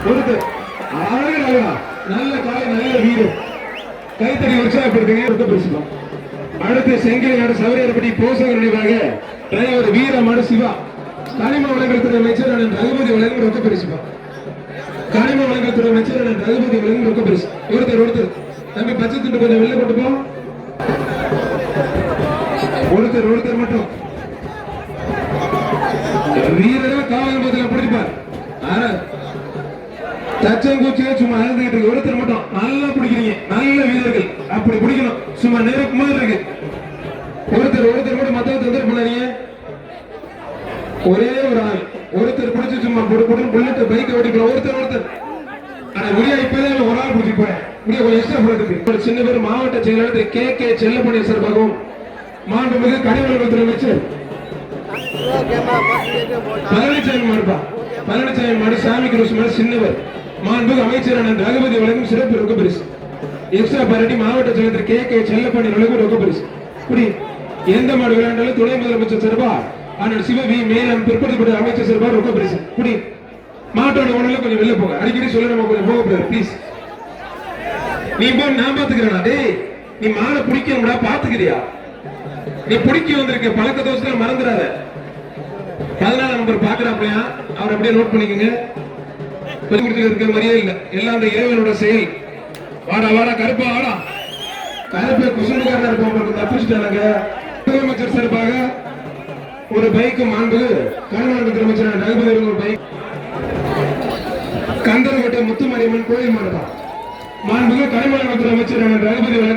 ஒருத்தர் அழகா நல்ல காலை நல்ல வீடு கைத்தறி உற்சாகப்படுத்துங்க ரொம்ப பேசலாம். அடுத்து செங்கிலிநாடு சவரியர்பட்டி போசக நினைவாக டிரைவர் வீரமாடு சிவா கனிம வழங்கத்துறை அமைச்சர் அண்ணன் ரகுபதி வழங்கும் ரொக்க பரிசுப்பா. கனிம வழங்கத்துறை அமைச்சர் அண்ணன் ரகுபதி வழங்கும் ரொக்க பரிசு. ஒருத்தர் தம்பி பச்சை துண்டு கொஞ்சம் வெளில கொண்டு போ. ஒருத்தர் மட்டும் வீரரா காவல் பதில பிடிப்பார். தச்சங்கூச்சியே சும்மா அழுதுகிட்டு இருக்கு. ஒருத்தர் மட்டும் நல்லா பிடிக்கிறீங்க, நல்ல வீரர்கள் அப்படி பிடிக்கணும். சும்மா நேருக்கு மாதிரி இருக்கு. ஒருத்தர் கூட மத்தவங்க தொந்தரவு பண்ணாதீங்க. ஒரே ஒரு ஆள் ஒருத்தர் பிடிச்சு சும்மா புல்லட் பைக் ஓட்டிக்கலாம். ஒருத்தர் ஆனா முடியா இப்பதான் ஒரு ஆள் பிடிச்சி போறேன். முடிய கொஞ்சம் எக்ஸ்ட்ரா போட்டு ஒரு சின்ன பேர் மாவட்ட செயலாளர் கே செல்லப்பணி சார்பாகவும் மாண்புமிகு கனிவளத்துறை அமைச்சர் பழனிசாமி மாடு சாமி கிருஷ்ண மாடு சின்னவர் மாண்புமிகு அமைச்சர் அண்ணன் ரகுபதி வழங்கும் சிறப்பு ரொக்க பரிசு. எக்ஸ்ட்ரா பாராட்டி மாவட்ட செயலர் கே செல்லப்பணி வழங்கும் ரொக்க பரிசு. இப்படி எந்த மாடு விளையாண்டாலும் துணை முதலமைச்சர் சார்பா அண்ணன் சிவவி மேலும் பிற்படுத்தப்பட்ட அமைச்சர் சார்பா ரொக்க பரிசு. இப்படி மாட்டோட உணவுல கொஞ்சம் வெளில போங்க. அடிக்கடி சொல்ல நம்ம கொஞ்சம் போக ப்ளீஸ். நீ போ, நான் பாத்துக்கிறேன். டேய் நீ மாலை பிடிக்கணும்டா, பாத்துக்கிறியா? நீ பிடிக்க வந்திருக்க பழக்க தோசை மறந்துடாத. 14 நம்பர் பாக்குறாப்லையா அவர் அப்படியே நோட் பண்ணிக்கோங்க. இருக்க மாதிரியே இல்ல, எல்லாம் அந்த இறைவனோட செயல். வாடா கருப்பா வாடா. கருப்பை குசுண்டுக்காரா இருப்போம் தப்பிச்சுட்டாங்க. முதலமைச்சர் சார்பாக ஒரு பைக்கு மாண்பு கர்நாடக அமைச்சர் ரகுபதி ஒரு பைக் கந்தரகோட்டை முத்துமாரியம்மன் கோயில் மாடுதான் மாண்புக்கு கனிம வளத்துறை அமைச்சர் ரகுபதி